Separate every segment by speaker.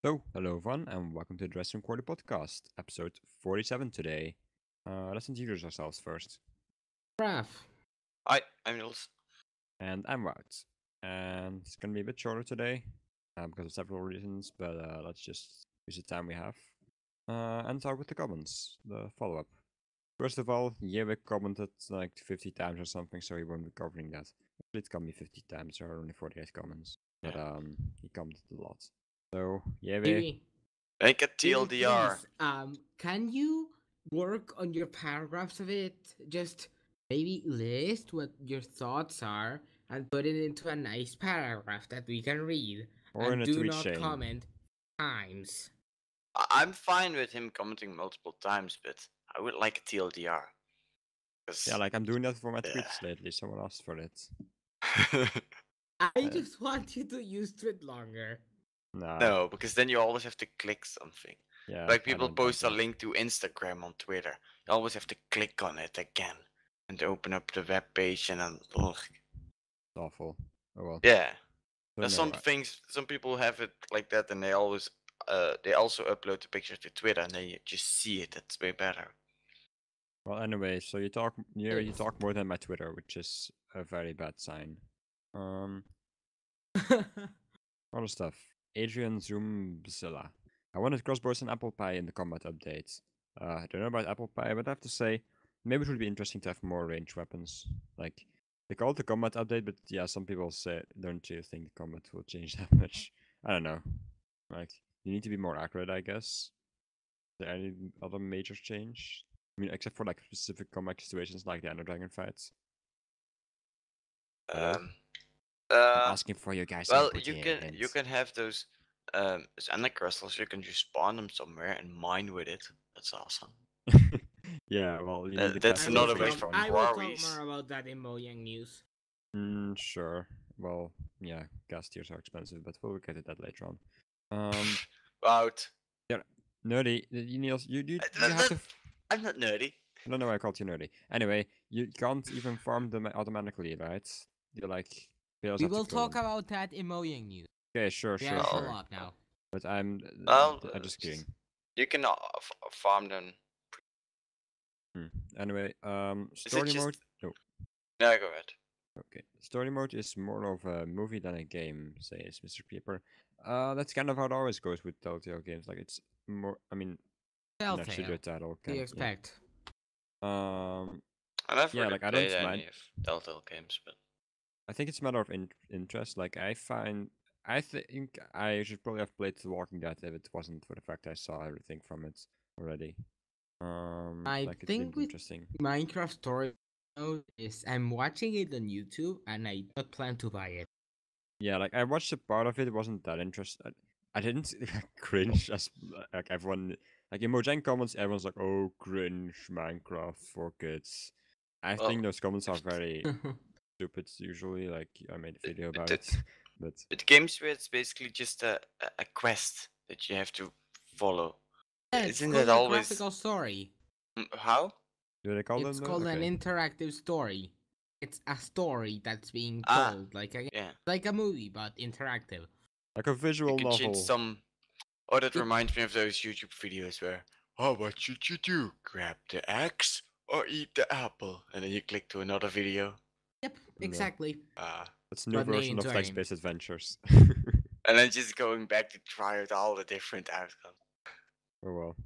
Speaker 1: So, hello everyone, and welcome to the Redstone Quarry podcast, episode 47 today. Let's introduce ourselves first.
Speaker 2: Raf.
Speaker 3: Hi, I'm Niels.
Speaker 1: And I'm Wout. And it's gonna be a bit shorter today, because of several reasons, but let's just use the time we have. And start with the comments, the follow-up. First of all, Yewik commented like 50 times or something, so he won't be covering that. Actually, it can be 50 times, there are only 48 comments. But he commented a lot. So, Yewik,
Speaker 2: Maybe,
Speaker 3: Make a
Speaker 2: maybe
Speaker 3: TLDR.
Speaker 2: please, can you work on your paragraphs of it? Just maybe list what your thoughts are and put it into a nice paragraph that we can read.
Speaker 1: or in
Speaker 2: And
Speaker 1: a
Speaker 2: do
Speaker 1: tweet
Speaker 2: not
Speaker 1: chain.
Speaker 2: comment times.
Speaker 3: I'm fine with him commenting multiple times, but I would like a TLDR.
Speaker 1: Yeah, like I'm doing that for my
Speaker 3: Yeah.
Speaker 1: tweets lately. Someone asked for it.
Speaker 2: I just want you to use it longer.
Speaker 1: Nah.
Speaker 3: No, because then you always have to click something.
Speaker 1: Yeah.
Speaker 3: Like
Speaker 1: I
Speaker 3: people
Speaker 1: don't
Speaker 3: post a
Speaker 1: that.
Speaker 3: link to Instagram on Twitter. You always have to click on it again and open up the web page and then ugh.
Speaker 1: It's awful. Oh well.
Speaker 3: Yeah.
Speaker 1: So
Speaker 3: There's
Speaker 1: no,
Speaker 3: some things, some people have it like that, and they always they also upload the picture to Twitter, and then you just see it. It's way better.
Speaker 1: well, anyway, so you talk
Speaker 2: Yes.
Speaker 1: more than my Twitter, which is a very bad sign. Other stuff. Adrian Zoomzilla. I wanted crossbows and apple pie in the combat updates. I don't know about apple pie, but I have to say, maybe it would be interesting to have more ranged weapons. Like, they call it the combat update, but yeah, some people say don't you think the combat will change that much? I don't know. Like, you need to be more accurate, I guess. Is there any other major change? I mean, except for like specific combat situations like the Ender Dragon fights. Hello? I'm asking for you guys'
Speaker 3: Well,
Speaker 1: input
Speaker 3: you
Speaker 1: here.
Speaker 3: can have those Ender crystals. You can just spawn them somewhere and mine with it. That's awesome.
Speaker 1: Yeah, well, you need the
Speaker 3: That's
Speaker 1: gas
Speaker 3: another
Speaker 1: station
Speaker 3: way
Speaker 1: as
Speaker 3: from
Speaker 1: well.
Speaker 2: I will talk
Speaker 3: quarries.
Speaker 2: more about that in Mojang News.
Speaker 1: Sure. Well, yeah, gas tiers are expensive, but we'll get to that later on.
Speaker 3: Out.
Speaker 1: Yeah, nerdy. Niels, you have to.
Speaker 3: I'm not nerdy.
Speaker 1: I don't know why I called you nerdy. Anyway, you can't even farm them automatically, right? You like.
Speaker 2: We will talk about that in Mojang News.
Speaker 1: Okay, sure,
Speaker 2: Yeah,
Speaker 1: sure,
Speaker 2: it's a
Speaker 1: sure.
Speaker 2: lot now.
Speaker 1: But I'm
Speaker 3: Well,
Speaker 1: just kidding.
Speaker 3: You can farm them.
Speaker 1: Anyway,
Speaker 3: Is
Speaker 1: story
Speaker 3: it just...
Speaker 1: mode. No.
Speaker 3: No, go ahead.
Speaker 1: Okay, story mode is more of a movie than a game, says Mr. Creeper. That's kind of how it always goes with Telltale games. Like it's more. I mean, actually, the
Speaker 2: Telltale.
Speaker 1: title.
Speaker 2: What do you expect?
Speaker 1: Yeah.
Speaker 3: I never
Speaker 1: Yeah,
Speaker 3: really
Speaker 1: like I
Speaker 3: played
Speaker 1: don't
Speaker 3: any
Speaker 1: mind.
Speaker 3: of Telltale games, but
Speaker 1: I think it's a matter of interest. Like I find, I think I should probably have played The Walking Dead if it wasn't for the fact I saw everything from it already.
Speaker 2: I
Speaker 1: like it's
Speaker 2: think
Speaker 1: been
Speaker 2: with
Speaker 1: interesting.
Speaker 2: Minecraft story mode is I'm watching it on YouTube and I don't plan to buy it.
Speaker 1: Yeah, like I watched a part of it. It wasn't that interesting. I didn't cringe as like everyone. Like in Mojang comments, everyone's like, "Oh, cringe Minecraft for kids." I think those comments are very stupid. Usually, like I made a video about it, but
Speaker 3: it games where it's basically just a quest that you have to follow.
Speaker 2: Yeah, it's
Speaker 3: Isn't
Speaker 2: called
Speaker 3: that
Speaker 2: a
Speaker 3: always
Speaker 2: graphical story.
Speaker 3: How?
Speaker 1: do they call
Speaker 2: It's
Speaker 1: them?
Speaker 2: called an
Speaker 1: Okay.
Speaker 2: interactive story. It's a story that's being
Speaker 3: Ah,
Speaker 2: told
Speaker 3: yeah.
Speaker 2: like a movie but interactive.
Speaker 1: Like a visual
Speaker 3: You can
Speaker 1: novel.
Speaker 3: change some. Oh, that
Speaker 2: Yep.
Speaker 3: reminds me of those YouTube videos where, oh, what should you do? Grab the axe or eat the apple? And then you click to another video.
Speaker 2: Yep,
Speaker 1: No.
Speaker 2: exactly.
Speaker 1: That's a new
Speaker 2: But made
Speaker 1: version of
Speaker 2: into a
Speaker 1: text-based adventures.
Speaker 3: And then just going back to try out all the different outcomes.
Speaker 1: Oh well.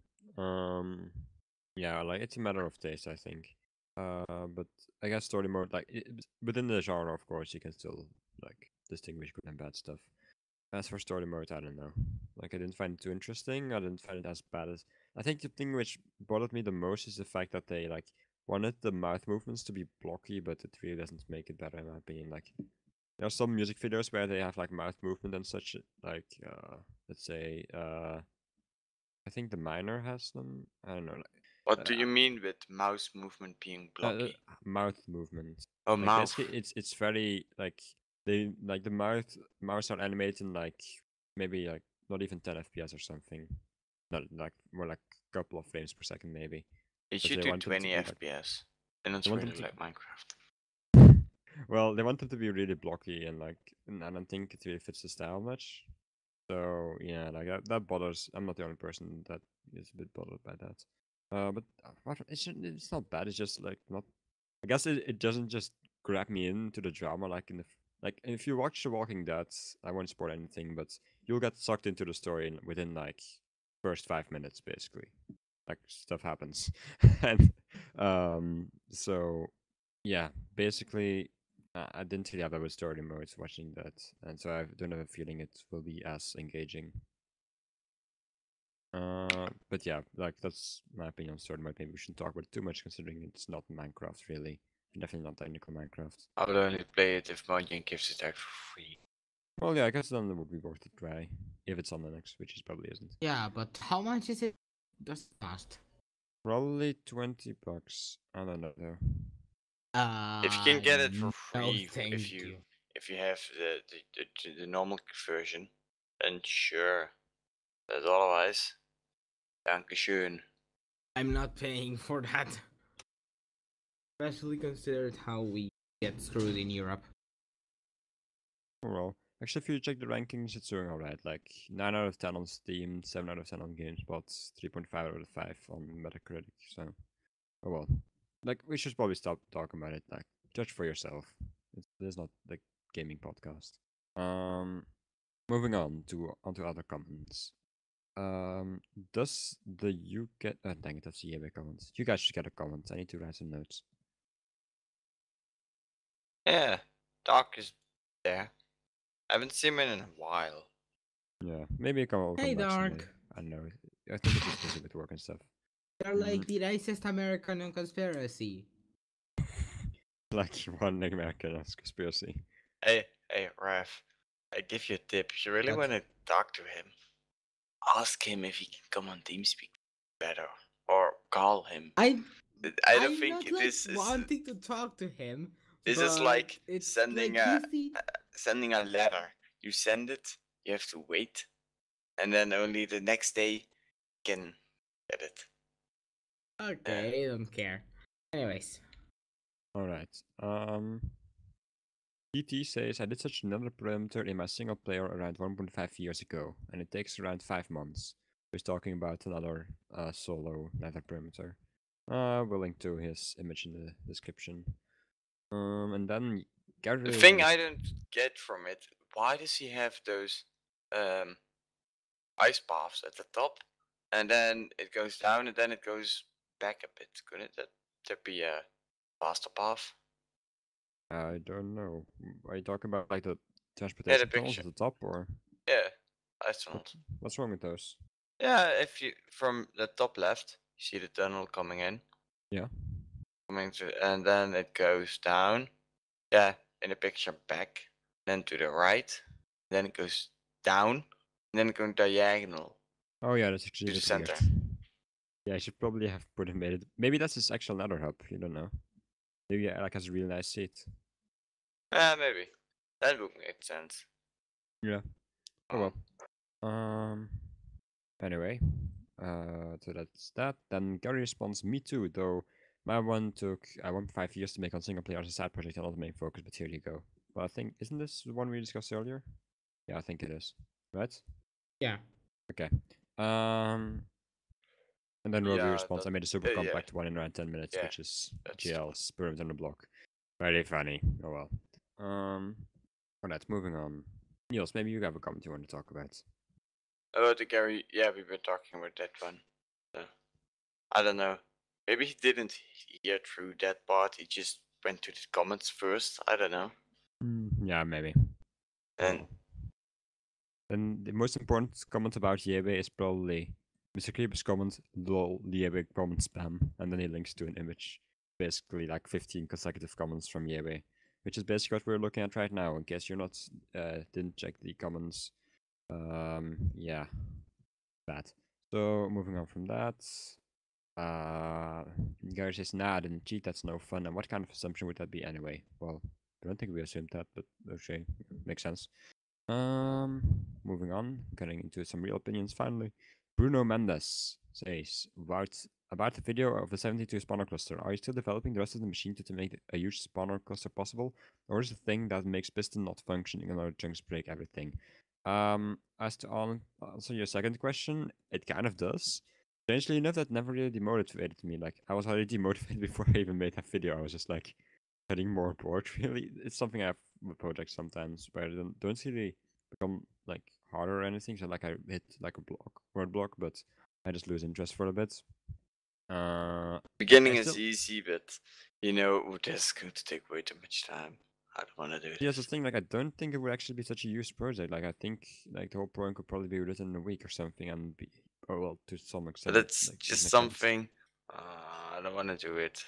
Speaker 1: Yeah, like it's a matter of taste, I think. But I guess story mode, like within the genre, of course, you can still like distinguish good and bad stuff. As for story mode, I don't know. Like I didn't find it too interesting. I didn't find it as bad as. I think the thing which bothered me the most is the fact that they like wanted the mouth movements to be blocky, but it really doesn't make it better in my opinion. Like there are some music videos where they have like mouth movement and such. Like let's say I think the Miner has them. I don't know. Like,
Speaker 3: What do you mean with mouse movement being blocky?
Speaker 1: mouth movement.
Speaker 3: Oh,
Speaker 1: Like
Speaker 3: mouth.
Speaker 1: basically, it's very like they like the mouse are animated in like maybe like not even 10 FPS or something. Not like more like a couple of frames per second maybe.
Speaker 3: It
Speaker 1: 'Cause
Speaker 3: should
Speaker 1: they
Speaker 3: do
Speaker 1: want them to
Speaker 3: 20
Speaker 1: be, like-
Speaker 3: FPS. And it's
Speaker 1: they want them
Speaker 3: really
Speaker 1: to-
Speaker 3: like Minecraft.
Speaker 1: Well, they want them to be really blocky and like, and I don't think it really fits the style much. So yeah, like that bothers. I'm not the only person that is a bit bothered by that. But it's not bad. It's just like not. I guess it doesn't just grab me into the drama like in the like if you watch The Walking Dead. I won't spoil anything, but you'll get sucked into the story within like first 5 minutes basically. Like stuff happens, and so yeah, basically I didn't really have that with story modes watching that, and so I don't have a feeling it will be as engaging. But yeah, like that's my opinion on story mode. Maybe we shouldn't talk about it too much, considering it's not Minecraft really, definitely not technical Minecraft.
Speaker 3: I would only play it if Mojang gives it out for free.
Speaker 1: Well, yeah, I guess then it would be worth to try if it's on Linux, which it probably isn't.
Speaker 2: Yeah, but how much is it? Does it cost?
Speaker 1: Probably $20. I don't know though.
Speaker 3: If you can get it for
Speaker 2: No,
Speaker 3: free,
Speaker 2: thank
Speaker 3: if
Speaker 2: you.
Speaker 3: you have the normal version, then sure. But otherwise, dankeschön.
Speaker 2: I'm not paying for that. Especially considered how we get screwed in Europe.
Speaker 1: Oh, well, actually, if you check the rankings, it's doing alright. Like 9 out of 10 on Steam, 7 out of 10 on GameSpot, 3.5 out of 5 on Metacritic. So, oh well. Like, we should probably stop talking about it. Like, judge for yourself. This is not the gaming podcast. Moving on to onto other comments. Does the you get? Dang it, that's the EA comments. You guys should get a comment. I need to write some notes.
Speaker 3: Yeah, Doc is there. I haven't seen him in a while.
Speaker 1: Yeah, maybe it will
Speaker 2: Hey,
Speaker 1: come back someday.
Speaker 2: Dark.
Speaker 1: I don't know. I think it's just busy with work and stuff.
Speaker 2: They're like the racist American on conspiracy.
Speaker 1: Like one American conspiracy.
Speaker 3: Hey, Raf, I give you a tip. If you really
Speaker 2: What?
Speaker 3: want to talk to him, ask him if he can come on TeamSpeak better, or call him. I don't
Speaker 2: I'm
Speaker 3: think
Speaker 2: not like
Speaker 3: this is
Speaker 2: wanting to talk to him.
Speaker 3: this is
Speaker 2: but
Speaker 3: like
Speaker 2: it's
Speaker 3: sending
Speaker 2: like
Speaker 3: a
Speaker 2: he's the
Speaker 3: sending a letter. You send it, you have to wait, and then only the next day you can get it.
Speaker 2: okay. I don't care. Anyways,
Speaker 1: Alright. TT says I did such another perimeter in my single player around 1.5 years ago, and it takes around 5 months. He's talking about another solo nether perimeter. We'll link to his image in the description. And then Gary
Speaker 3: The thing I
Speaker 1: released-
Speaker 3: don't get from it, why does he have those ice paths at the top, and then it goes down, and then it goes back a bit? Couldn't there be a faster path?
Speaker 1: I don't know. Are you talking about like the transportation tunnels
Speaker 3: picture.
Speaker 1: at the top, or
Speaker 3: Yeah, ice tunnels.
Speaker 1: what's wrong with those?
Speaker 3: Yeah, if you from the top left, you see the tunnel coming in.
Speaker 1: Yeah.
Speaker 3: Coming to, and then it goes down. Yeah, in the picture back, then to the right, then it goes down, and then it goes diagonal
Speaker 1: Oh yeah, that's actually
Speaker 3: to
Speaker 1: a
Speaker 3: the
Speaker 1: bit weird.
Speaker 3: center.
Speaker 1: Yeah, I should probably have put him made it. Maybe that's his actual nether hub. You don't know. Maybe yeah, like has a really nice seat.
Speaker 3: Maybe that would make sense.
Speaker 1: Yeah. Oh well. Anyway, so that's that. Then Gary responds, "Me too, though. My one took 1.5 years to make on single player as a side project and not the main focus. But here you go. Well, I think isn't this the one we discussed earlier? Yeah, I think it is. Right?
Speaker 2: yeah.
Speaker 1: Okay. And then Roby
Speaker 3: Yeah,
Speaker 1: responds, "I made a super
Speaker 3: yeah.
Speaker 1: compact one in around 10 minutes,
Speaker 3: Yeah,
Speaker 1: which is
Speaker 3: that's
Speaker 1: GL's perimeter on the block. Very funny. Oh well. Alright, moving on. Niels, maybe you have a comment you want to talk about.
Speaker 3: Oh, the Gary. Yeah, we were talking about that one. I don't know. Maybe he didn't hear through that part. He just went to the comments first. I don't know.
Speaker 1: Yeah, maybe.
Speaker 3: And
Speaker 1: Then the most important comment about Yebe is probably Mr. Creeper's comment, lol, Yebe comment spam, and then he links to an image. Basically, like 15 consecutive comments from Yebe, which is basically what we're looking at right now. In case you're not didn't check the comments, yeah, that. So moving on from that, Gary says, "Nah, I didn't cheat. That's no fun." And what kind of assumption would that be anyway? Well, I don't think we assumed that, but okay, makes sense. Moving on, getting into some real opinions finally. Bruno Mendes says about the video of the 72 spawner cluster. Are you still developing the rest of the machine to make a huge spawner cluster possible, or is the thing that makes piston not functioning and other chunks break everything? As to answer your second question, it kind of does. Strangely enough, that never really demotivated me. Like, I was already demotivated before I even made that video. I was just like getting more bored. Really, it's something I have with projects sometimes where I don't really become like harder or anything. So like I hit like a word block, but I just lose interest for a bit.
Speaker 3: Beginning
Speaker 1: I
Speaker 3: is
Speaker 1: still,
Speaker 3: easy, but you know, that's going to take way too much time. I don't want to do
Speaker 1: yeah, that's the
Speaker 3: this.
Speaker 1: thing. Like, I don't think it would actually be such a huge project. Like, I think like the whole program could probably be written in a week or something, and be, or well, to some
Speaker 3: But
Speaker 1: extent,
Speaker 3: it's
Speaker 1: like
Speaker 3: just
Speaker 1: make sense.
Speaker 3: something. I don't want to do it.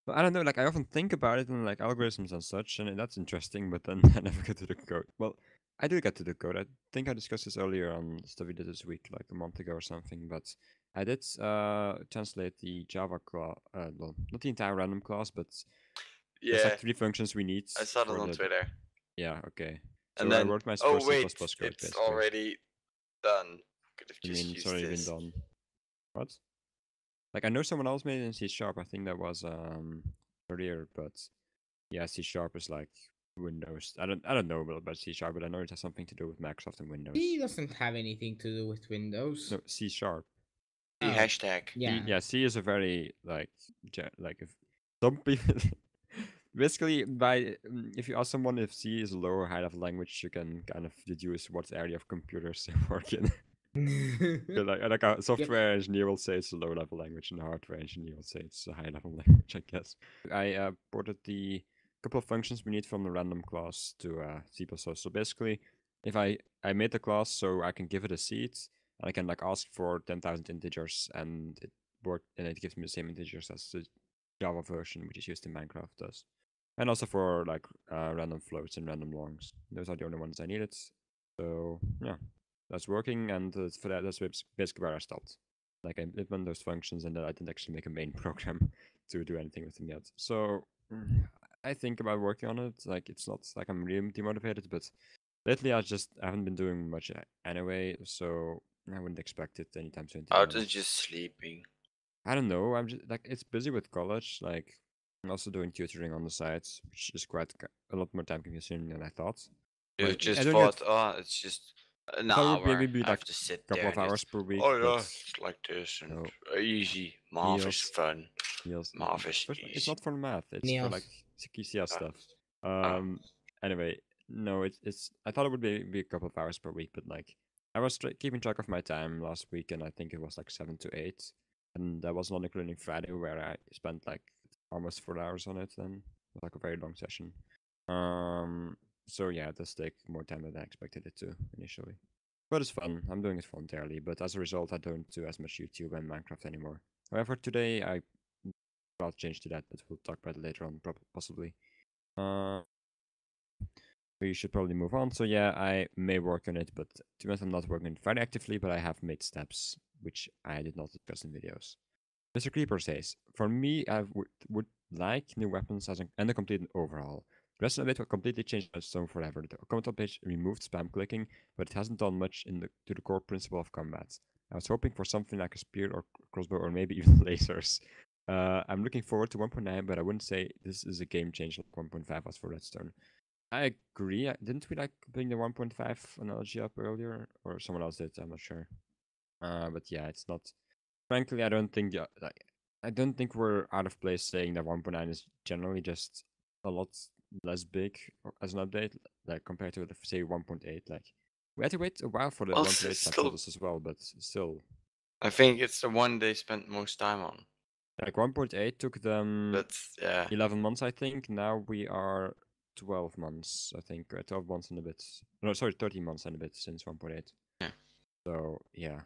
Speaker 1: But I don't know. Like, I often think about it and like algorithms and such, and that's interesting. But then I never get to the code. Well, I do get to the code. I think I discussed this earlier on stuff we did this week, like a month ago or something. But I did translate the Java class. Well, not the entire random class, but there's
Speaker 3: Yeah,
Speaker 1: like 3 functions we need
Speaker 3: I saw that
Speaker 1: for
Speaker 3: on
Speaker 1: the.
Speaker 3: Twitter.
Speaker 1: Yeah. Okay.
Speaker 3: And
Speaker 1: So I
Speaker 3: then,
Speaker 1: wrote my
Speaker 3: oh
Speaker 1: first C++
Speaker 3: wait,
Speaker 1: code
Speaker 3: it's
Speaker 1: basically.
Speaker 3: already done. Could have
Speaker 1: I mean,
Speaker 3: just
Speaker 1: it's
Speaker 3: used
Speaker 1: already been
Speaker 3: this.
Speaker 1: done. What? Like, I know someone else made it in C sharp. I think that was earlier, but yeah, C sharp is like Windows. I don't know about C sharp, but I know it has something to do with Microsoft and Windows.
Speaker 2: C doesn't have anything to do with Windows.
Speaker 1: No, C sharp.
Speaker 3: The
Speaker 2: Oh,
Speaker 3: hashtag.
Speaker 2: yeah.
Speaker 1: Yeah, C is a very like like if some people basically if you ask someone if C is a low or high level language, you can kind of deduce what area of computers they work in. Like a software engineer will say it's a low level language, and a hardware engineer will say it's a high level language, I guess. I ported the couple of functions we need from the random class to C++. So basically, if I made the class so I can give it a seed, and I can like ask for 10,000 integers, and it gives me the same integers as the Java version, which is used in Minecraft does. And also for like random floats and random longs. Those are the only ones I needed. So yeah, that's working, and for that's basically where I stopped. Like I implemented those functions, and then I didn't actually make a main program to do anything with them yet. So I think about working on it. Like it's not like I'm really demotivated, but lately I haven't been doing much anyway. So I wouldn't expect it anytime soon. To be
Speaker 3: Out is
Speaker 1: honest,
Speaker 3: just sleeping.
Speaker 1: I don't know. I'm just like it's busy with college. Like I'm also doing tutoring on the side, which is quite a lot more time consuming than I thought.
Speaker 3: You
Speaker 1: Like I
Speaker 3: just
Speaker 1: don't get.
Speaker 3: thought, oh, it's just an
Speaker 1: I thought it would
Speaker 3: hour.
Speaker 1: maybe be
Speaker 3: I
Speaker 1: like
Speaker 3: have to sit
Speaker 1: a couple
Speaker 3: there
Speaker 1: of
Speaker 3: and
Speaker 1: hours
Speaker 3: just,
Speaker 1: per week,
Speaker 3: oh
Speaker 1: but
Speaker 3: yeah, it's like this and
Speaker 1: no.
Speaker 3: easy. Math is
Speaker 1: Niels,
Speaker 3: fun.
Speaker 1: Niels,
Speaker 3: Math is
Speaker 1: first, it's
Speaker 3: easy.
Speaker 1: not for math. It's for like
Speaker 2: Niels.
Speaker 1: CCS
Speaker 3: Uh,
Speaker 1: stuff.
Speaker 3: uh,
Speaker 1: Anyway, no, it's. I thought it would be a couple of hours per week, but like I was keeping track of my time last week, and I think it was like 7 to 8, and that was not including Friday, where I spent like almost 4 hours on it. Then it was like a very long session. So yeah, it does take more time than I expected it to initially. But it's fun. I'm doing it voluntarily, but as a result, I don't do as much YouTube and Minecraft anymore. However, today I'll change to that, but we'll talk about it later on, possibly. Uh, we should probably move on. So yeah, I may work on it, but to be honest, I'm not working on it very actively, but I have made steps, which I did not discuss in videos. Mr. Creeper says, for me, I would like new weapons and a complete overhaul. The Redstone update will completely change Redstone forever. The comment page removed spam clicking, but it hasn't done much to the core principle of combat. I was hoping for something like a spear or crossbow or maybe even lasers. I'm looking forward to 1.9, but I wouldn't say this is a game changer like 1.5 was for Redstone. I agree. Didn't we like bring the 1.5 analogy up earlier? Or someone else did, I'm not sure. But yeah, it's not. Frankly, I don't think I don't think we're out of place saying that 1.9 is generally just a lot less big as an update, like compared to say 1.8. Like we had to wait a while for the
Speaker 3: well,
Speaker 1: 1.8
Speaker 3: still,
Speaker 1: snapshots as well, but still,
Speaker 3: I think it's the one they spent most time on.
Speaker 1: like 1.8 took them
Speaker 3: But yeah,
Speaker 1: 11 months, I think. Now we are 12 months, I think, 12 months and a bit. No, sorry, 13 months and a bit since 1.8.
Speaker 3: Yeah.
Speaker 1: So yeah,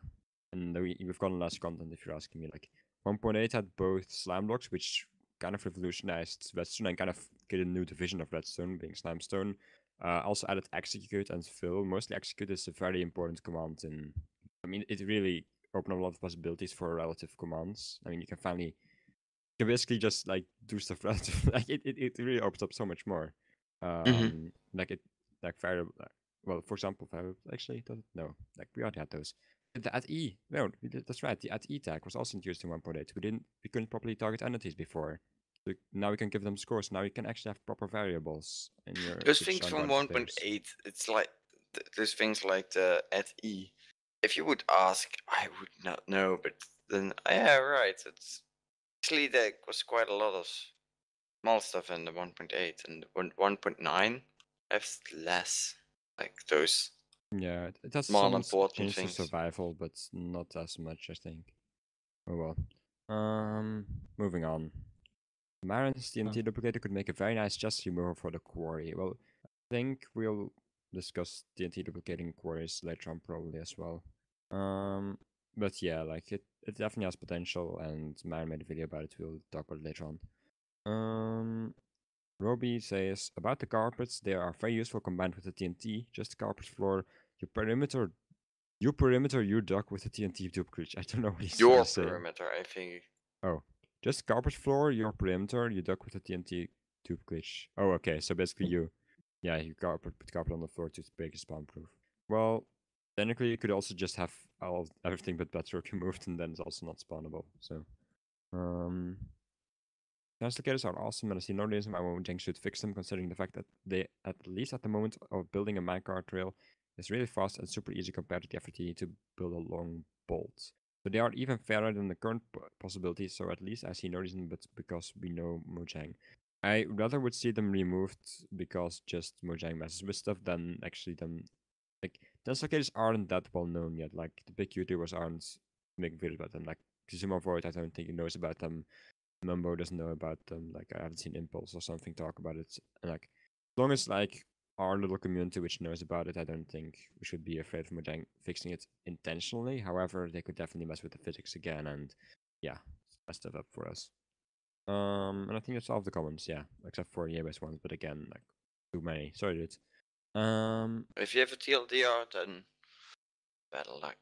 Speaker 1: and we've gotten less content if you're asking me. Like 1.8 had both slime blocks, which kind of revolutionized Redstone and kind of created a new division of Redstone, being Slimestone. Also added execute and fill. Mostly execute is a very important command in. I mean, it really opened up a lot of possibilities for relative commands. I mean, you can basically just like do stuff relative. Like it really opens up so much more. Like it like fire. Well, for example, fire actually does it? No, like we already had those. The at E, no, that's right. The at E tag was also introduced in 1.8. We couldn't properly target entities before. So now we can give them scores. Now you can actually have proper variables in your
Speaker 3: those
Speaker 1: which
Speaker 3: things
Speaker 1: are
Speaker 3: from
Speaker 1: guarded players.
Speaker 3: 1.8, it's like there's things like the @e. If you would ask, I would not know, but then yeah, right. It's actually there was quite a lot of small stuff in the 1.8 and 1.9. Have less like those
Speaker 1: Yeah, it has
Speaker 3: small
Speaker 1: some
Speaker 3: important
Speaker 1: changes to
Speaker 3: things.
Speaker 1: survival, but not as much, I think. Oh well. Moving on. Myren's TNT duplicator could make a very nice chest remover for the quarry. Well, I think we'll discuss TNT duplicating quarries later on probably as well. But yeah, like it definitely has potential, and Myren made a video about it. We'll talk about it later on. Robbie says about the carpets, they are very useful combined with the TNT. Just the carpet floor, your perimeter, you duck with the TNT tube glitch. I don't know what he's trying
Speaker 3: Your
Speaker 1: to say.
Speaker 3: perimeter, I think.
Speaker 1: Oh, just carpet floor, your perimeter, you duck with the TNT tube glitch. Oh, okay. So basically, you put carpet on the floor to make it spawn proof. Well, technically, you could also just have everything but bedrock removed, and then it's also not spawnable. So, translocators are awesome, and I see no reason why Mojang should fix them, considering the fact that they, at least at the moment of building a minecart trail, is really fast and super easy compared to the effort you need to build a long bolt. So they are even fairer than the current possibilities, so at least I see no reason but because we know Mojang. I rather would see them removed because just Mojang messes with stuff than actually them. Like, translocators aren't that well known yet. Like, the big YouTubers aren't making videos about them. Like, Kizuma Void, I don't think he knows about them. Mumbo doesn't know about them. Like, I haven't seen Impulse or something talk about it. And like, as long as like our little community which knows about it, I don't think we should be afraid of Mojang fixing it intentionally. However, they could definitely mess with the physics again and yeah, mess stuff up for us. And I think that's all of the comments, yeah, except for year-based ones, but again, like too many. Sorry, dude.
Speaker 3: If you have a TLDR, then better luck.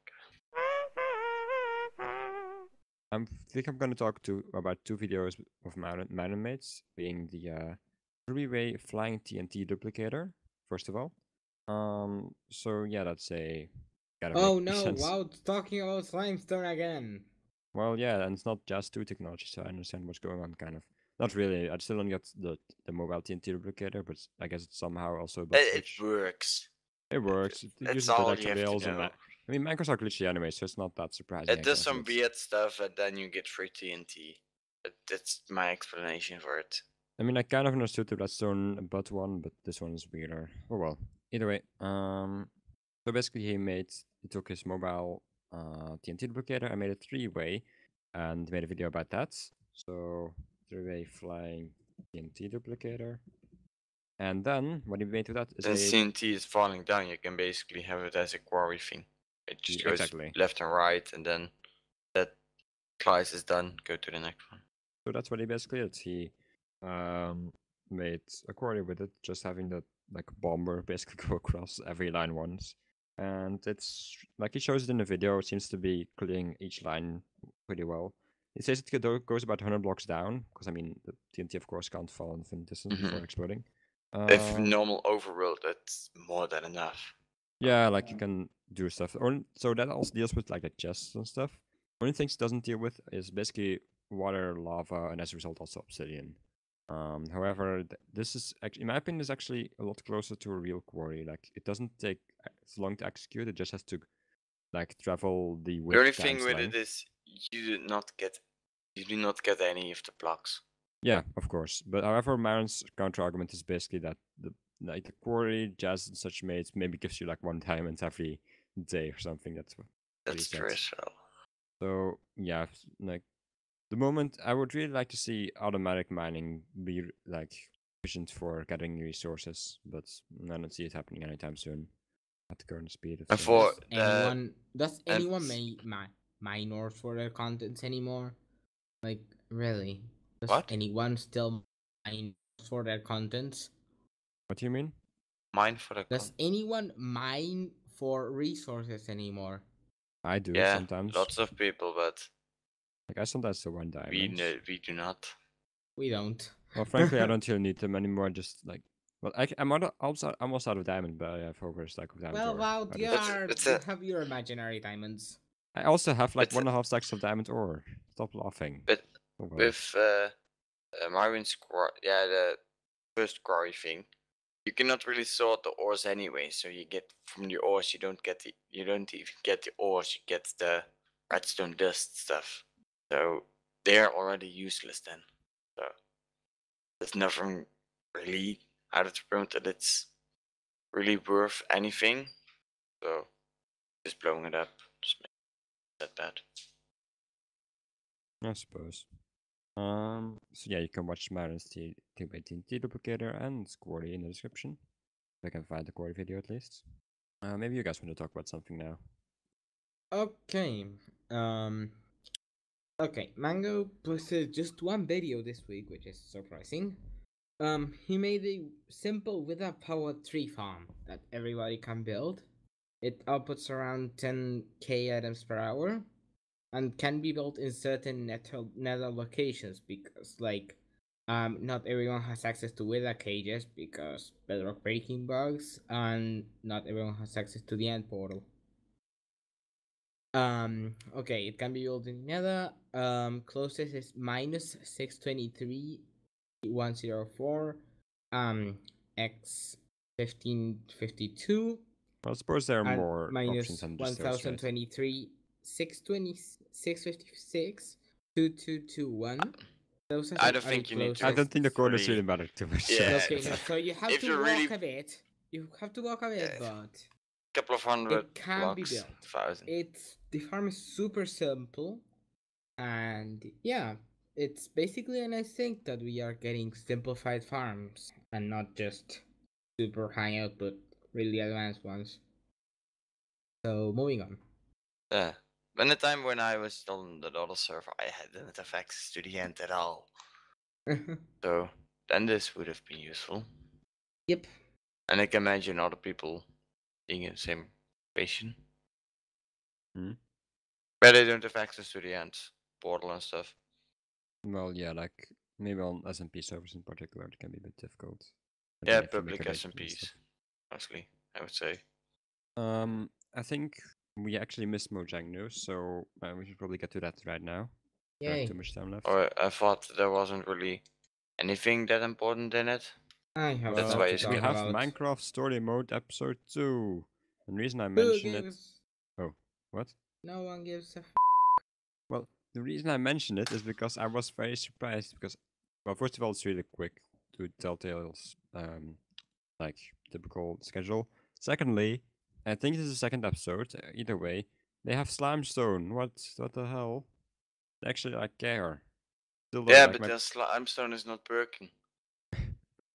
Speaker 1: I think I'm gonna talk about two videos of Myren mates, being the three-way flying TNT duplicator, first of all. So yeah, that's a gotta
Speaker 2: Oh
Speaker 1: make
Speaker 2: no!
Speaker 1: sense.
Speaker 2: Wow, it's talking about slimestone again.
Speaker 1: Well, yeah, and it's not just two technology, so I understand what's going on, kind of. Not really. I still don't get the mobile TNT duplicator, but I guess it's somehow also a bug
Speaker 3: It
Speaker 1: glitch.
Speaker 3: works.
Speaker 1: It works. It
Speaker 3: That's
Speaker 1: uses
Speaker 3: all
Speaker 1: detector
Speaker 3: you have
Speaker 1: rails
Speaker 3: to
Speaker 1: and
Speaker 3: know.
Speaker 1: I mean, Minecraft are glitchy anyway, so it's not that surprising.
Speaker 3: It
Speaker 1: I
Speaker 3: does
Speaker 1: guess,
Speaker 3: some
Speaker 1: but-
Speaker 3: weird stuff, and then you get free TNT. That's my explanation for it.
Speaker 1: I mean, I kind of understood the Redstone but one, but this one is weirder. Oh well. Either way, so basically he took his mobile TNT duplicator and made a three-way, and made a video about that. So three-way flying TNT duplicator, and then what he made with that is
Speaker 3: Since
Speaker 1: a
Speaker 3: TNT is falling down, you can basically have it as a quarry thing. It just goes
Speaker 1: exactly.
Speaker 3: left and right, and then that slice is done. Go to the next one.
Speaker 1: So that's what he basically did. He made a quarry with it, just having the like bomber basically go across every line once. And it's like he shows it in the video, it seems to be clearing each line pretty well. He says it goes about 100 blocks down, because I mean, the TNT of course can't fall infinite distance before exploding.
Speaker 3: If normal overworld, that's more than enough.
Speaker 1: Yeah, like you can do stuff. So that also deals with like the chests and stuff. Only things it doesn't deal with is basically water, lava, and as a result also obsidian. However, this is in my opinion is actually a lot closer to a real quarry. Like it doesn't take as long to execute. It just has to like travel the
Speaker 3: The
Speaker 1: width
Speaker 3: only
Speaker 1: times
Speaker 3: thing with
Speaker 1: length.
Speaker 3: it is you do not get any of the blocks.
Speaker 1: Yeah, of course. But however, Myren's counter argument is basically that the quarry, jazz, and such mates maybe gives you like one diamond every day or something. That's what he
Speaker 3: That's
Speaker 1: said.
Speaker 3: true as well.
Speaker 1: So yeah, like the moment I would really like to see automatic mining be like efficient for getting resources, but I don't see it happening anytime soon at the current speed.
Speaker 3: And for
Speaker 2: Does anyone mine ores for their contents anymore? Like really? Does
Speaker 3: What?
Speaker 2: anyone still mine for their contents?
Speaker 1: What do you mean?
Speaker 3: mine for the
Speaker 2: Does anyone mine for resources anymore?
Speaker 1: I do
Speaker 3: yeah,
Speaker 1: sometimes.
Speaker 3: lots of people, but
Speaker 1: Like I sometimes still want diamonds.
Speaker 3: we do not.
Speaker 2: We don't.
Speaker 1: Well, frankly, I don't really need them anymore. Just like, well, I'm almost out of diamond, but I have over a stack of diamonds.
Speaker 2: Well,
Speaker 1: ore.
Speaker 2: you have your imaginary diamonds.
Speaker 1: I also have like
Speaker 3: But-
Speaker 1: 1.5 stacks of diamond ore. Stop laughing.
Speaker 3: But
Speaker 1: Oh, well.
Speaker 3: with Myren's the first quarry thing, you cannot really sort the ores anyway. So you get from the ores, you don't even get the ores. You get the redstone dust stuff. So they are already useless then. So there's nothing really out of the room that it's really worth anything. So just blowing it up just makes that bad.
Speaker 1: I suppose. So yeah, you can watch Myren's T18T duplicator and Quarry in the description. If I can find the Quarry video at least. Maybe you guys want to talk about something now.
Speaker 2: Okay. Okay, Mango posted just one video this week, which is surprising. He made a simple without power tree farm that everybody can build. It outputs around 10k items per hour and can be built in certain nether locations because, like, not everyone has access to wither cages because bedrock breaking bugs, and not everyone has access to the end portal. Okay, it can be built in nether. Closest is minus 623.104 x 1552.
Speaker 1: Well, I suppose there are
Speaker 2: And
Speaker 1: more options
Speaker 2: minus
Speaker 1: than just those, right?
Speaker 2: 1023 656 2221. Those are
Speaker 3: I
Speaker 2: the
Speaker 3: don't think you need to.
Speaker 1: I don't think the coders
Speaker 3: really-
Speaker 1: really matter too much.
Speaker 3: Yeah.
Speaker 2: Okay, no, so you have
Speaker 3: If
Speaker 2: to
Speaker 3: you
Speaker 2: walk
Speaker 3: really-
Speaker 2: a bit. You have to walk a bit,
Speaker 3: Yeah.
Speaker 2: but
Speaker 3: Couple of hundred
Speaker 2: it can be
Speaker 3: blocks,
Speaker 2: built.
Speaker 3: 1,000.
Speaker 2: The farm is super simple, and yeah, it's basically a nice thing that we are getting simplified farms and not just super high output, really advanced ones. So moving on.
Speaker 3: Yeah. When the time when I was still on the other server, I didn't have access to the end at all. So then this would have been useful.
Speaker 2: Yep.
Speaker 3: And I can imagine other people being in the same situation.
Speaker 1: Hmm?
Speaker 3: Where they don't have access to the end portal and stuff.
Speaker 1: Well, yeah, like maybe on SMP servers in particular, it can be a bit difficult. But
Speaker 3: Yeah,
Speaker 1: if you make
Speaker 3: public
Speaker 1: a base and
Speaker 3: SMPs,
Speaker 1: stuff.
Speaker 3: mostly, I would say.
Speaker 1: I think we actually missed Mojang news, so we should probably get to that right now. We don't
Speaker 2: Yay.
Speaker 1: have too much time left.
Speaker 3: Or I thought there wasn't really anything that important in it.
Speaker 2: I have
Speaker 3: That's
Speaker 2: stuff
Speaker 3: why
Speaker 2: to
Speaker 3: it's
Speaker 2: talk
Speaker 1: we have
Speaker 2: about.
Speaker 1: Minecraft Story Mode Episode 2. And the reason I
Speaker 2: Who
Speaker 1: mention it...
Speaker 2: gives?
Speaker 1: Oh, what?
Speaker 2: No one gives a.
Speaker 1: Well, the reason I mention it is because I was very surprised because, well, first of all, it's really quick to Telltale's like typical schedule. Secondly, I think this is the second episode. Either way, they have Slimestone. What the hell? They actually like care. Still though,
Speaker 3: Yeah,
Speaker 1: like,
Speaker 3: but the limestone is not working.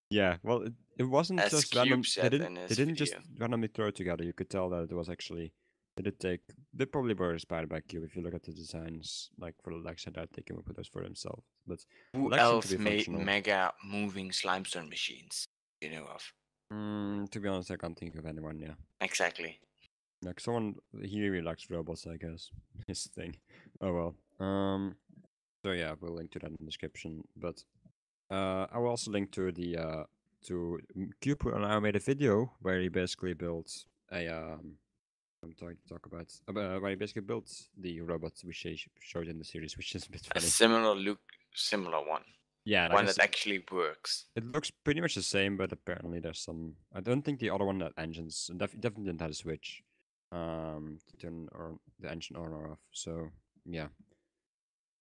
Speaker 1: yeah, well, it wasn't
Speaker 3: As
Speaker 1: just
Speaker 3: Cube
Speaker 1: random.
Speaker 3: said in his
Speaker 1: They didn't just
Speaker 3: video.
Speaker 1: randomly throw it together. You could tell that it was actually. They probably were inspired by Cube. If you look at the designs, like for the Lexion, that they came up with those for themselves. But
Speaker 3: Who
Speaker 1: Lexion to
Speaker 3: else
Speaker 1: be
Speaker 3: made
Speaker 1: functional.
Speaker 3: mega moving slimestone machines? You know of?
Speaker 1: To be honest, I can't think of anyone. Yeah,
Speaker 3: Exactly.
Speaker 1: like someone he really likes robots, I guess. His thing. Oh well. So yeah, we'll link to that in the description. But I will also link to the to Cube and I made a video where he basically built a I'm trying to talk about where he basically built the robots which they showed in the series, which is a bit
Speaker 3: A
Speaker 1: funny.
Speaker 3: similar one.
Speaker 1: Yeah, like
Speaker 3: One that actually works.
Speaker 1: it looks pretty much the same, but apparently there's some. I don't think the other one had engines. Definitely didn't have a switch to turn or the engine on or off. So yeah.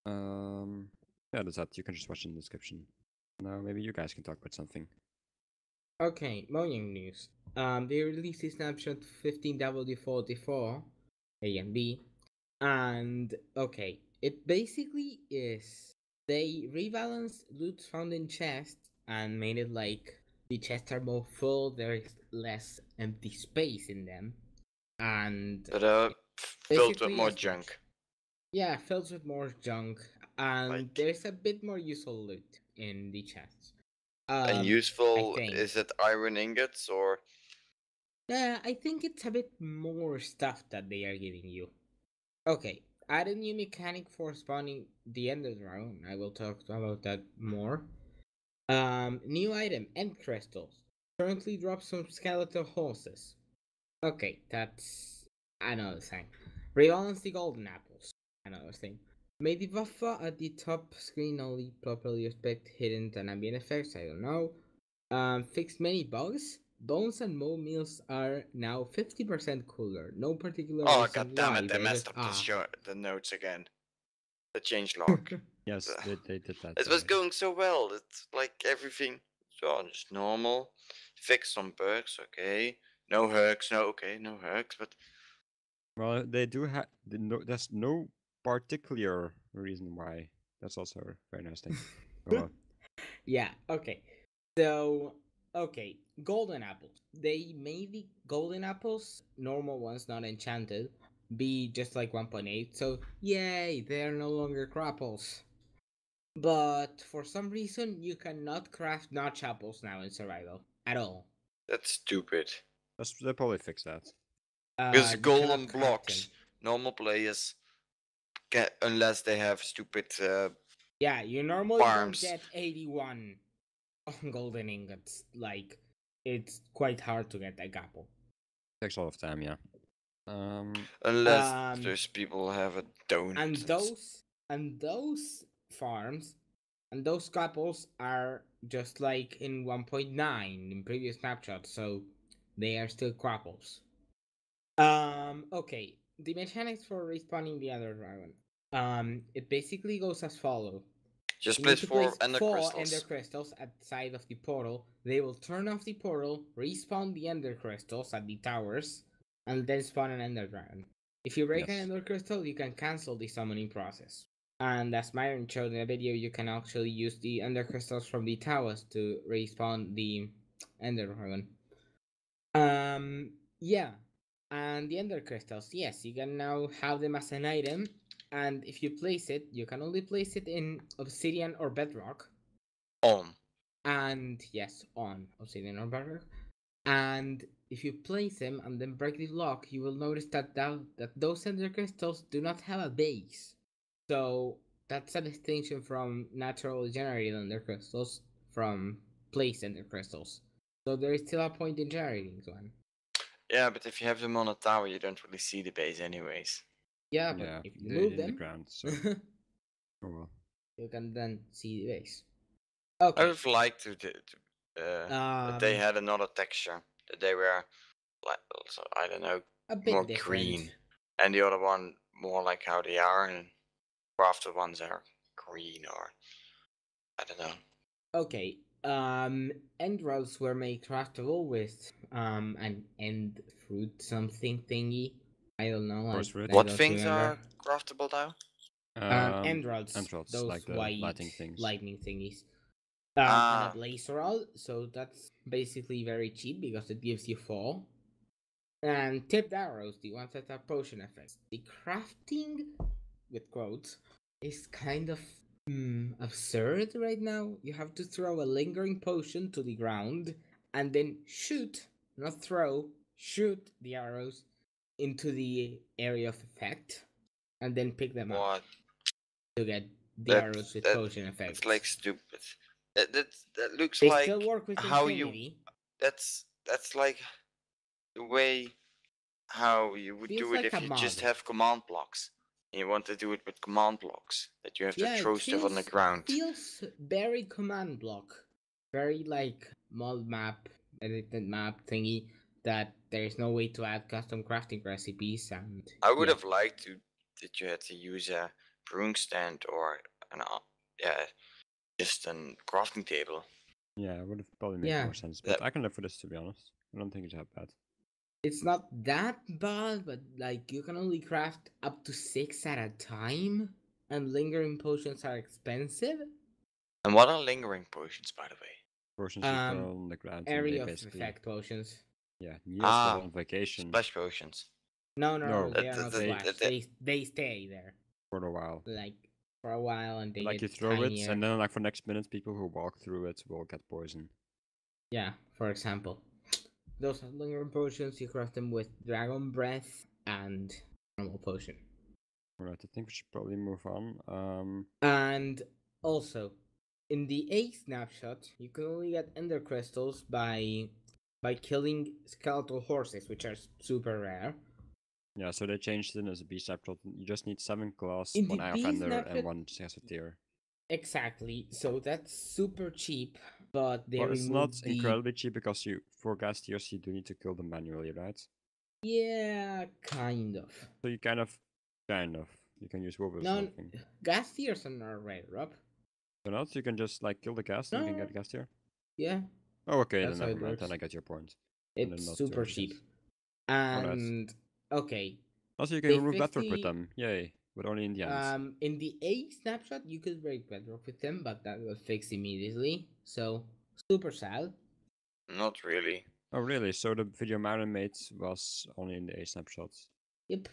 Speaker 1: Yeah, that's that. You can just watch in the description. Now maybe you guys can talk about something.
Speaker 2: Okay, Mojang news. They released the snapshot 15W44 A and B, and okay, it basically is they rebalanced loot found in chests and made it like the chests are more full. There is less empty space in them, and
Speaker 3: But filled with
Speaker 2: basically
Speaker 3: more
Speaker 2: as much.
Speaker 3: junk.
Speaker 2: Yeah, filled with more junk, and
Speaker 3: Like-
Speaker 2: there's a bit more useful loot in the chests.
Speaker 3: And useful,
Speaker 2: think.
Speaker 3: is it iron ingots or?
Speaker 2: Yeah, I think it's a bit more stuff that they are giving you. Okay, add a new mechanic for spawning the ender dragon. I will talk about that more. New item, end crystals. Currently drop some skeletal horses. Okay, that's another thing. Rebalance the golden apples. Another thing. Made the buffer at the top screen only properly respect hidden and ambient effects. I don't know. fixed many bugs. Bones and mole meals are now 50% cooler. No particular
Speaker 3: Oh,
Speaker 2: reason
Speaker 3: god damn
Speaker 2: why.
Speaker 3: it! They
Speaker 2: They're
Speaker 3: messed
Speaker 2: just
Speaker 3: up the notes again. The change log.
Speaker 1: Yes, they did that.
Speaker 3: It was going so well. It's like everything. So just normal. Fix some bugs. Okay. No hurts. No. Okay. No hurts. But
Speaker 1: Well, they do have. There's no particular reason why. That's also a very nice thing. Go on.
Speaker 2: Yeah, okay. So, okay, golden apples. They made the golden apples, normal ones, not enchanted, be just like 1.8. So, yay, they're no longer crapples. But for some reason, you cannot craft notch apples now in survival at all.
Speaker 3: that's stupid.
Speaker 1: They'll probably fix that.
Speaker 3: Because
Speaker 2: You
Speaker 3: golden
Speaker 2: cannot craft
Speaker 3: blocks,
Speaker 2: them.
Speaker 3: normal players get unless they have stupid
Speaker 2: Yeah, you normally
Speaker 3: farms.
Speaker 2: don't get 81 on golden ingots. Like, it's quite hard to get a apple.
Speaker 1: Takes a lot of time, yeah.
Speaker 3: Unless those people have a donut.
Speaker 2: And those farms and those couples are just like in 1.9 in previous snapshots, so they are still couples. Okay, the mechanics for respawning the Ender Dragon. It basically goes as follows.
Speaker 3: Just
Speaker 2: You need
Speaker 3: place
Speaker 2: to
Speaker 3: 4
Speaker 2: place
Speaker 3: ender
Speaker 2: 4
Speaker 3: crystals.
Speaker 2: ender crystals at the side of the portal. They will turn off the portal, respawn the ender crystals at the towers, and then spawn an ender dragon. If you break an
Speaker 1: Yes.
Speaker 2: ender crystal, you can cancel the summoning process. And as Myren showed in the video, you can actually use the ender crystals from the towers to respawn the ender dragon. Yeah. And the ender crystals, yes, you can now have them as an item. And if you place it, you can only place it in obsidian or bedrock.
Speaker 3: On.
Speaker 2: And yes, on obsidian or bedrock. And if you place them and then break the lock, you will notice that those ender crystals do not have a base. So that's a distinction from naturally generated ender crystals from placed ender crystals. So there is still a point in generating one.
Speaker 3: Yeah, but if you have them on a tower, you don't really see the base anyways.
Speaker 2: Yeah, but
Speaker 1: Yeah,
Speaker 2: if you
Speaker 1: they're
Speaker 2: move
Speaker 1: in
Speaker 2: them,
Speaker 1: the ground, so oh well.
Speaker 2: you can then see the base.
Speaker 3: I
Speaker 2: Okay.
Speaker 3: would have liked that they had another texture. That they were like, also, I don't know,
Speaker 2: a bit
Speaker 3: more
Speaker 2: different.
Speaker 3: green, and the other one more like how they are, and crafted ones are green or I don't know.
Speaker 2: Okay. End rolls were made craftable with an end fruit something thingy. I don't know.
Speaker 1: Course fruit.
Speaker 2: I
Speaker 3: What
Speaker 2: don't
Speaker 3: things
Speaker 2: remember.
Speaker 3: are craftable now?
Speaker 2: End rods,
Speaker 1: Entrals,
Speaker 2: those
Speaker 1: like the
Speaker 2: white
Speaker 1: lighting things.
Speaker 2: lightning thingies. And
Speaker 3: Ah.
Speaker 2: a blaze rod, so that's basically very cheap because it gives you fall. And tipped arrows, the ones that have potion effects. The crafting, with quotes, is kind of absurd right now. You have to throw a lingering potion to the ground and then shoot, not throw, shoot the arrows into the area of effect and then pick them up
Speaker 3: What?
Speaker 2: to get the arrows with potion effects.
Speaker 3: It's like stupid. That looks
Speaker 2: They
Speaker 3: like
Speaker 2: still work with
Speaker 3: how
Speaker 2: infinity.
Speaker 3: That's like the way how you would
Speaker 2: Feels
Speaker 3: do it
Speaker 2: like
Speaker 3: if
Speaker 2: a
Speaker 3: you just
Speaker 2: mod.
Speaker 3: have command blocks. And you want to do it with command blocks that you have to throw stuff on the ground.
Speaker 2: Feels very command block, very like mod map, edited map thingy. That there is no way to add custom crafting recipes, and
Speaker 3: I would have liked to that you had to use a brewing stand or just a crafting table.
Speaker 1: Yeah, it would have probably made more sense. But I can live for this, to be honest. I don't think it's that bad.
Speaker 2: It's not that bad, but like you can only craft up to 6 at a time, and lingering potions are expensive.
Speaker 3: And what are lingering potions, by the way?
Speaker 1: Potions you throw on the ground.
Speaker 2: Area of effect potions.
Speaker 1: Yeah, Neil's on vacation.
Speaker 3: Splash potions.
Speaker 2: No, they are not splash. They stay there
Speaker 1: for a while.
Speaker 2: Like for a while, and they
Speaker 1: like
Speaker 2: get
Speaker 1: you throw
Speaker 2: tinier.
Speaker 1: it, and then like for next minute, people who walk through it will get poisoned.
Speaker 2: Yeah, for example, those are lingering potions. You craft them with dragon breath and normal potion.
Speaker 1: Alright, I think we should probably move on.
Speaker 2: And also, in the 8th snapshot, you can only get ender crystals by killing skeletal horses, which are super rare.
Speaker 1: Yeah, so they changed it as a B snapshot. You just need 7 glass, 1 eye of ender, and 1 chest of tear.
Speaker 2: Exactly. So that's super cheap. but they
Speaker 1: Well, it's not
Speaker 2: removed the
Speaker 1: incredibly cheap because for gas tiers you do need to kill them manually, right?
Speaker 2: yeah, kind of.
Speaker 1: So you kind of, you can use wood or
Speaker 2: No,
Speaker 1: something.
Speaker 2: gas tiers are not right, Rob.
Speaker 1: So not, you can just like kill the gas and you can
Speaker 2: No,
Speaker 1: get a gas tier.
Speaker 2: yeah,
Speaker 1: Oh, okay,
Speaker 2: that's
Speaker 1: then
Speaker 2: how
Speaker 1: never
Speaker 2: it
Speaker 1: mind.
Speaker 2: works.
Speaker 1: Then I get your point. And then
Speaker 2: It's
Speaker 1: not
Speaker 2: super
Speaker 1: the
Speaker 2: cheap.
Speaker 1: gas. Oh, nice.
Speaker 2: And okay,
Speaker 1: Also, you can
Speaker 2: they
Speaker 1: remove
Speaker 2: fixed
Speaker 1: bedrock with
Speaker 2: the
Speaker 1: them. Yay! But only in the end.
Speaker 2: in the A snapshot you could break bedrock with them, but that was fixed immediately. So super sad.
Speaker 3: Not really.
Speaker 1: Oh, really? So the video Myren made was only in the A snapshots.
Speaker 2: Yep,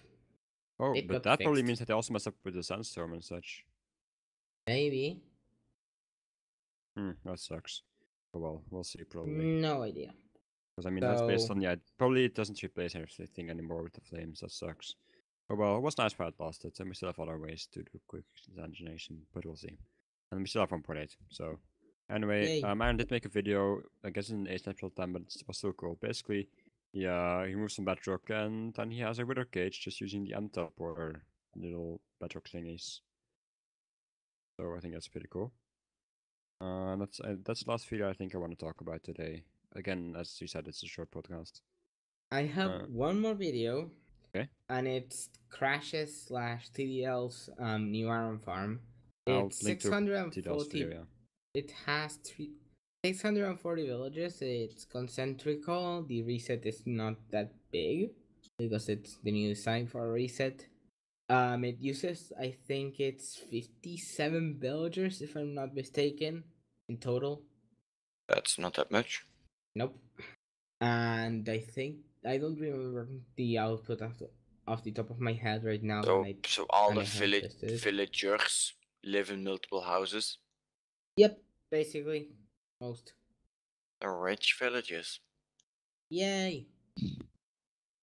Speaker 1: Oh,
Speaker 2: it
Speaker 1: but
Speaker 2: got
Speaker 1: that probably
Speaker 2: fixed.
Speaker 1: means that they also messed up with the sandstorm and such.
Speaker 2: Maybe.
Speaker 1: That sucks. Oh well, we'll see probably.
Speaker 2: No idea.
Speaker 1: Because I mean, that's based
Speaker 2: So
Speaker 1: on probably it doesn't replace everything anymore with the flames. That sucks. Oh well, it was nice while it lasted, and we still have other ways to do quick generation, but we'll see. And we still have 1.8. So anyway,
Speaker 2: yay.
Speaker 1: Myron did make a video, I guess in a snapshot time, but it was still cool. Basically, yeah, he removes some bedrock, and then he has a wither cage just using the end teleporter little bedrock thingies. So I think that's pretty cool. That's the last video I think I want to talk about today. Again, as you said, it's a short podcast.
Speaker 2: I have one more video.
Speaker 1: Okay.
Speaker 2: And it's Crashes / TDL's new iron farm.
Speaker 1: I'll
Speaker 2: It's
Speaker 1: link to TDL's
Speaker 2: 640.
Speaker 1: video, yeah.
Speaker 2: It has 640 villages. It's concentrical. The reset is not that big because it's the new design for a reset. It uses, I think it's 57 villagers if I'm not mistaken in total.
Speaker 3: That's not that much.
Speaker 2: Nope. And I think I don't remember the output off the top of my head right now.
Speaker 3: So all the
Speaker 2: I haven't tested it.
Speaker 3: villagers live in multiple houses.
Speaker 2: Yep, basically most.
Speaker 3: They're rich villages.
Speaker 2: Yay.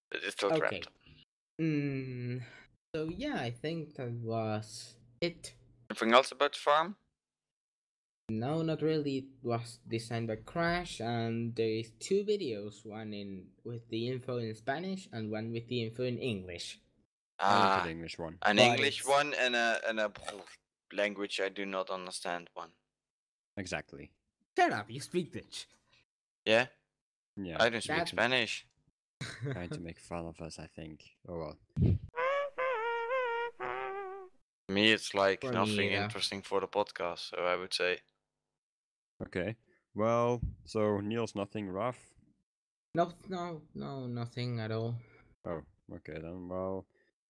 Speaker 3: But it's still
Speaker 2: Okay.
Speaker 3: trapped.
Speaker 2: So yeah, I think that was it.
Speaker 3: Anything else about the farm?
Speaker 2: No, not really. It was designed by Crash, and there is 2 videos, one with the info in Spanish and one with the info in English.
Speaker 1: I looked at the English one.
Speaker 3: An
Speaker 2: But
Speaker 3: English one and a language I do not understand one.
Speaker 1: Exactly.
Speaker 2: Shut up, you speak Dutch.
Speaker 3: Yeah?
Speaker 1: Yeah.
Speaker 3: I don't speak Spanish.
Speaker 1: Trying to make fun of us, I think. Oh well.
Speaker 3: Me, it's like
Speaker 2: For me
Speaker 3: nothing
Speaker 2: either.
Speaker 3: interesting for the podcast, so I would say.
Speaker 1: Okay. Well, so Neil's nothing rough.
Speaker 2: No, nothing at all.
Speaker 1: Oh, okay then. Well,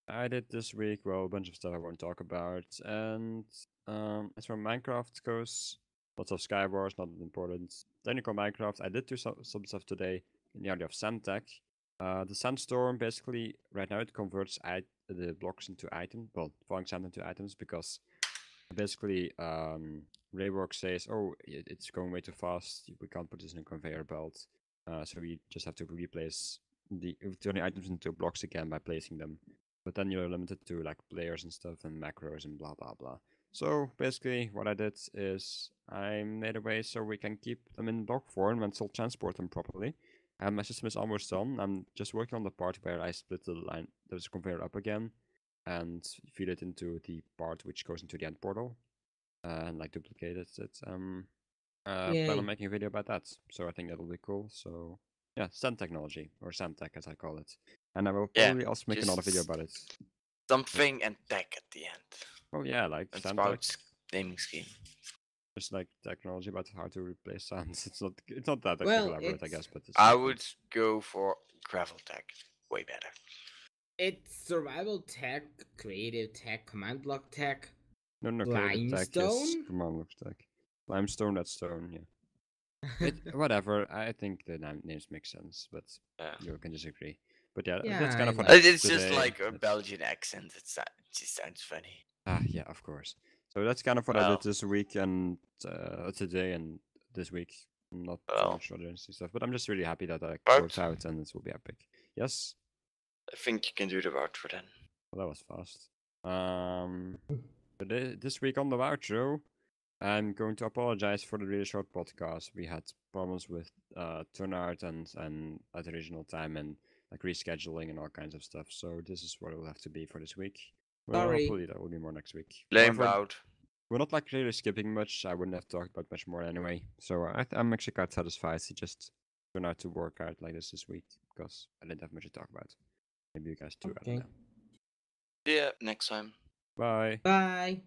Speaker 1: I did this week, well, a bunch of stuff I won't talk about. And as far as Minecraft goes, lots of Skywars, not important. Technical Minecraft, I did do some stuff today in the area of sand tech. The sandstorm, basically, right now it converts the blocks into items, well, falling sand into items, because basically Raywork says, oh, it's going way too fast, we can't put this in a conveyor belt, so we just have to replace turning items into blocks again by placing them. But then you're limited to like players and stuff and macros and blah blah blah. So basically what I did is I made a way so we can keep them in block form and still transport them properly. And my system is almost done. I'm just working on the part where I split the line, there's a conveyor up again, and feed it into the part which goes into the end portal, and like duplicate it. Plan on making a video about that, so I think that'll be cool. So yeah, sand technology, or sand tech as I call it, and I will probably also make another video about it.
Speaker 3: Something and tech at the end.
Speaker 1: Oh yeah, like
Speaker 3: it's
Speaker 1: sand
Speaker 3: about
Speaker 1: tech.
Speaker 3: naming scheme.
Speaker 1: Just like technology about how to replace sands. It's not that elaborate, I guess, but
Speaker 3: I would go for gravel tech. Way better.
Speaker 2: It's survival tech, creative tech, command block tech.
Speaker 1: No, creative tech is command block tech. Limestone, that's stone, yeah. Whatever, I think the names make sense, but you can disagree. But yeah, that's kind of what
Speaker 3: it's just like a Belgian accent. It just sounds funny.
Speaker 1: Yeah, of course. So that's kind of what I did this week and today and this week. Not too much other interesting stuff, but I'm just really happy that I worked out and this will be epic. Yes?
Speaker 3: I think you can do the outro then.
Speaker 1: Well, that was fast. But this week on the outro, I'm going to apologize for the really short podcast. We had problems with turnout and at the original time and like rescheduling and all kinds of stuff. So this is what it will have to be for this week. Well, hopefully that will be more next week.
Speaker 3: Blame out.
Speaker 1: we're not like really skipping much. I wouldn't have talked about much more anyway. So I'm actually quite satisfied. It just turned out to work out like this week because I didn't have much to talk about. Maybe you guys too. I don't
Speaker 2: Okay.
Speaker 1: know.
Speaker 3: Yeah, next time.
Speaker 1: Bye.
Speaker 2: Bye.